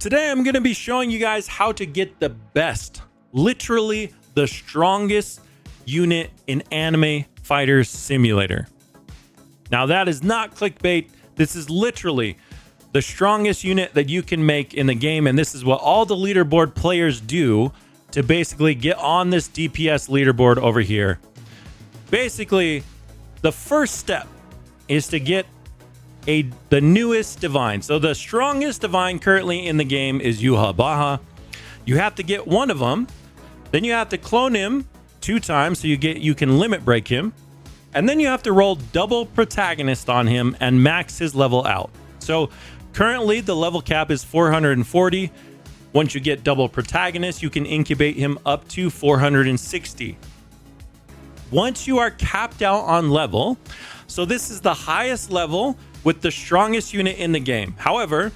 Today I'm going to be showing you guys how to get the best, literally the strongest unit in Anime Fighters Simulator. Now that is not clickbait. This is literally the strongest unit that you can make in the game, and this is what all the leaderboard players do to basically get on this DPS leaderboard over here. Basically, the first step is to get the newest divine. So the strongest divine currently in the game is Yhwach. You have to get one of them, then you have to clone him 2 times so you can limit break him, and then you have to roll double protagonist on him and max his level out. So currently the level cap is 440. Once you get double protagonist, you can incubate him up to 460. Once you are capped out on level, so this is the highest level with the strongest unit in the game. However,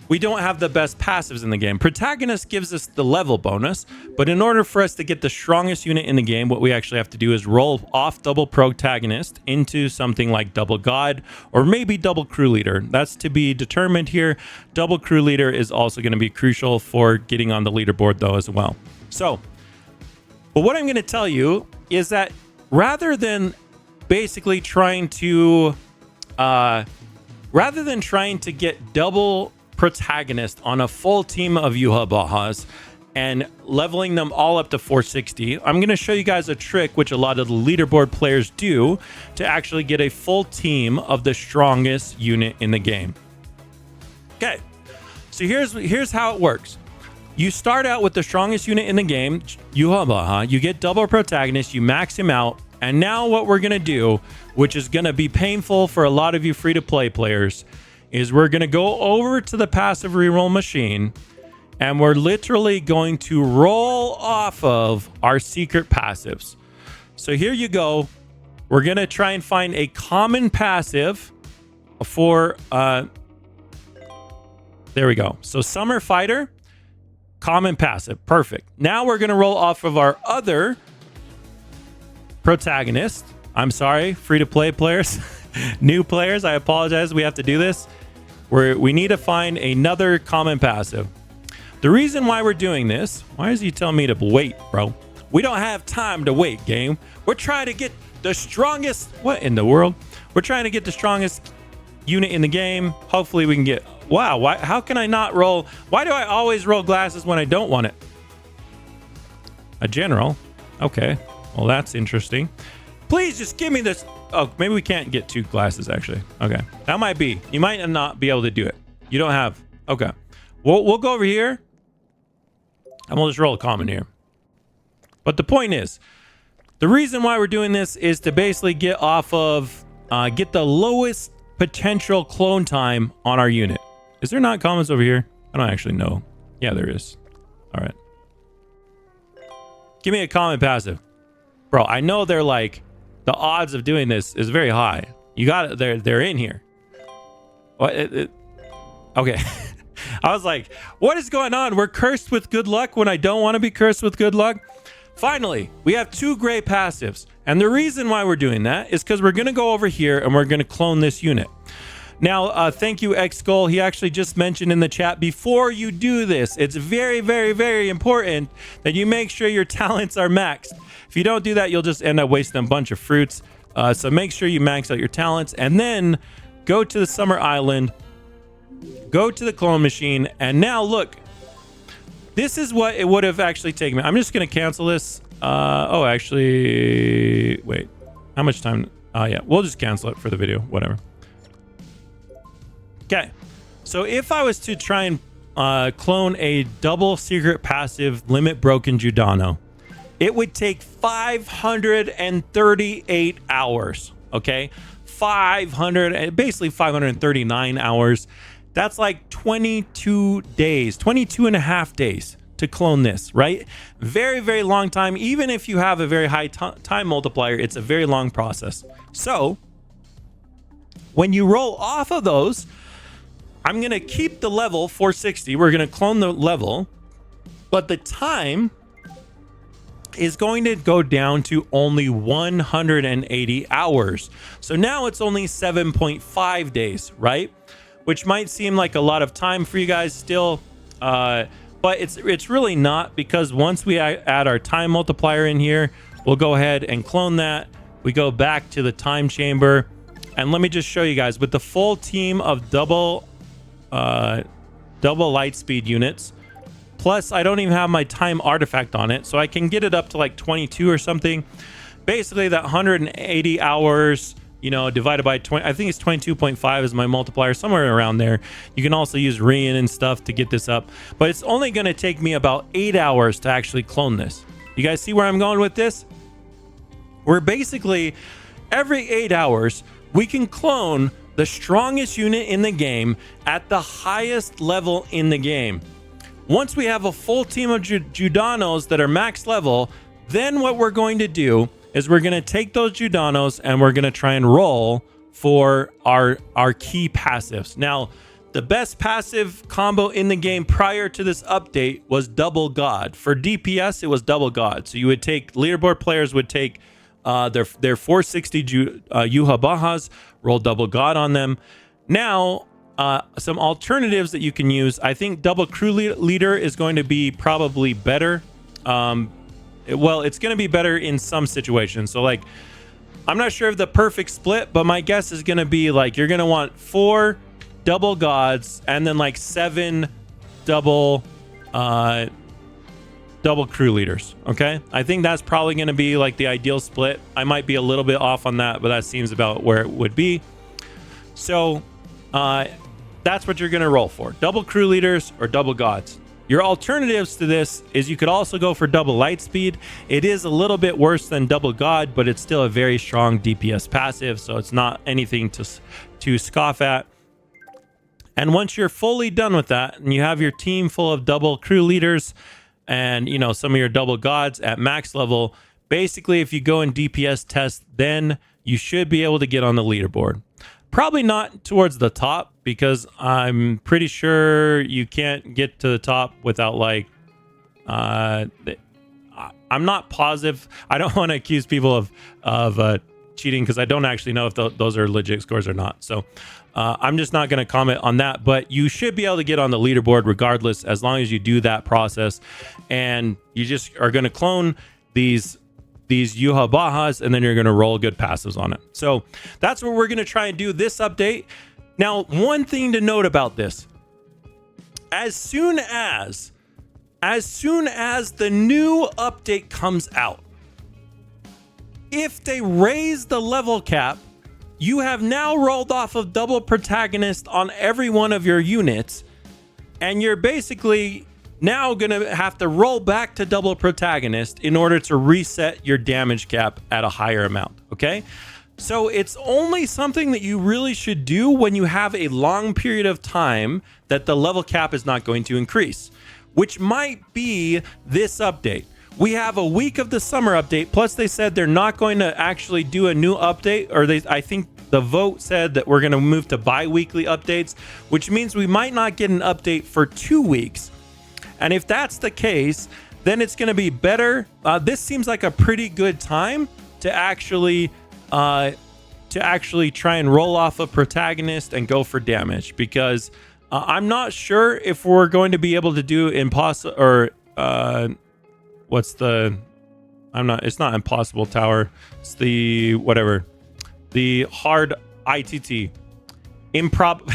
we don't have the best passives in the game. Protagonist gives us the level bonus, but in order for us to get the strongest unit in the game, what we actually have to do is roll off double protagonist into something like double god or maybe double crew leader. That's to be determined here. Double crew leader is also going to be crucial for getting on the leaderboard though as well. So, but what I'm going to tell you is that rather than basically trying to get double protagonist on a full team of Yhwachs and leveling them all up to 460, I'm going to show you guys a trick which a lot of the leaderboard players do to actually get a full team of the strongest unit in the game. Okay, so here's how it works. You start out with the strongest unit in the game, Yhwach. You get double protagonist, you max him out, and now what we're going to do, which is going to be painful for a lot of you free-to-play players, is we're going to go over to the passive reroll machine, and we're literally going to roll off of our secret passives. So here you go. We're going to try and find a common passive for... there we go. So Summer Fighter, common passive. Perfect. Now we're going to roll off of our other protagonist. I'm sorry, free-to-play players, new players, I apologize. We have to do this. We need to find another common passive. The reason why we're doing this, why is he telling me to wait, bro? We don't have time to wait, game. We're trying to get the strongest, what in the world? We're trying to get the strongest unit in the game. Hopefully we can get, wow, why, how can I not roll? Why do I always roll glasses when I don't want it? A general, okay. Well, that's interesting. Please just give me this. Oh, maybe we can't get 2 glasses, actually. Okay. That might be. You might not be able to do it. You don't have. Okay. We'll go over here. And we'll just roll a common here. But the point is, the reason why we're doing this is to basically get off of, get the lowest potential clone time on our unit. Is there not commons over here? I don't actually know. Yeah, there is. All right. Give me a common passive. Bro, I know they're like, the odds of doing this is very high. You got it. They're in here. What? Okay. I was like, what is going on? We're cursed with good luck when I don't want to be cursed with good luck. Finally, we have 2 gray passives. And the reason why we're doing that is because we're going to go over here and we're going to clone this unit. Now, thank you, X-Skull. He actually just mentioned in the chat, before you do this, it's very, very, very important that you make sure your talents are maxed. If you don't do that, you'll just end up wasting a bunch of fruits. So make sure you max out your talents and then go to the Summer Island, go to the clone machine, and now look, this is what it would have actually taken me. I'm just going to cancel this. Oh, actually, wait, how much time? Yeah, we'll just cancel it for the video, whatever. Okay, so if I was to try and clone a double secret passive limit broken Judano, it would take 538 hours, okay? Basically 539 hours. That's like 22 days, 22 and a half days to clone this, right? Very, very long time. Even if you have a very high time multiplier, it's a very long process. So when you roll off of those, I'm going to keep the level 460. We're going to clone the level, but the time is going to go down to only 180 hours. So now it's only 7.5 days, right? which might seem like a lot of time for you guys still, but it's really not, because once we add our time multiplier in here, we'll go ahead and clone that. We go back to the time chamber, and let me just show you guys with the full team of double light speed units. Plus, I don't even have my time artifact on it, so I can get it up to like 22 or something. Basically, that 180 hours, you know, divided by 20, I think it's 22.5 is my multiplier, somewhere around there. You can also use Rien and stuff to get this up, but it's only going to take me about 8 hours to actually clone this. You guys see where I'm going with this? We're basically, every 8 hours, we can clone the strongest unit in the game at the highest level in the game. Once we have a full team of Judanos that are max level, then what we're going to do is we're going to take those Judanos and we're going to try and roll for our key passives. Now, the best passive combo in the game prior to this update was Double God. For DPS, it was Double God. So you would take, leaderboard players would take their 460 Yhwachs, roll Double God on them. Now, some alternatives that you can use. I think double crew leader is going to be probably better. Well, it's going to be better in some situations. So like, I'm not sure of the perfect split, but my guess is going to be like, you're going to want 4 double gods and then like 7 double crew leaders. Okay. I think that's probably going to be like the ideal split. I might be a little bit off on that, but that seems about where it would be. So, that's what you're going to roll for. Double crew leaders or double gods. Your alternatives to this is you could also go for double light speed. It is a little bit worse than double god, but it's still a very strong DPS passive, so it's not anything to scoff at. And once you're fully done with that and you have your team full of double crew leaders and, you know, some of your double gods at max level, basically if you go in DPS test, then you should be able to get on the leaderboard. Probably not towards the top, because I'm pretty sure you can't get to the top without like, I'm not positive. I don't want to accuse people of cheating, because I don't actually know if those are legit scores or not. So I'm just not going to comment on that, but you should be able to get on the leaderboard regardless, as long as you do that process, and you just are going to clone these Yhwachs, and then you're going to roll good passives on it. So that's what we're going to try and do this update. Now, one thing to note about this, as soon as the new update comes out, if they raise the level cap, you have now rolled off of double protagonist on every one of your units, and you're basically now gonna have to roll back to double protagonist in order to reset your damage cap at a higher amount. Okay, so it's only something that you really should do when you have a long period of time that the level cap is not going to increase, which might be this update. We have a week of the summer update, plus they said they're not going to actually do a new update, or I think the vote said that we're going to move to bi-weekly updates, which means we might not get an update for 2 weeks. And if that's the case, then it's going to be better. This seems like a pretty good time to actually try and roll off a protagonist and go for damage, because I'm not sure if we're going to be able to do impossible, or it's not impossible tower. It's the whatever, the hard ITT. Improbable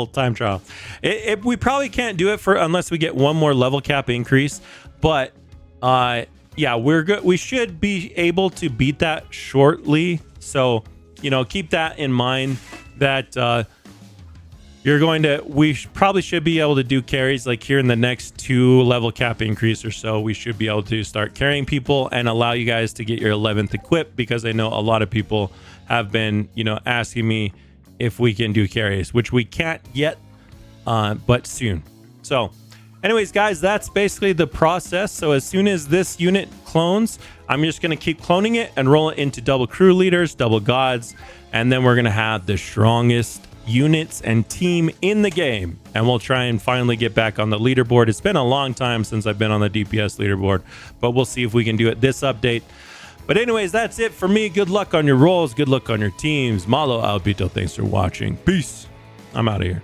time trial. We probably can't do it unless we get one more level cap increase, but yeah, we're good. We should be able to beat that shortly. So, you know, keep that in mind, that we probably should be able to do carries like here in the next 2 level cap increase or so. We should be able to start carrying people and allow you guys to get your 11th equip, because I know a lot of people have been, you know, asking me if we can do carries, which we can't yet, but soon. So anyways, guys, that's basically the process. So as soon as this unit clones, I'm just going to keep cloning it and roll it into double crew leaders, double gods, and then we're going to have the strongest units and team in the game, and we'll try and finally get back on the leaderboard. It's been a long time since I've been on the DPS leaderboard, but we'll see if we can do it this update. But anyways, that's it for me. Good luck on your rolls. Good luck on your teams. Malo albito. Thanks for watching. Peace. I'm out of here.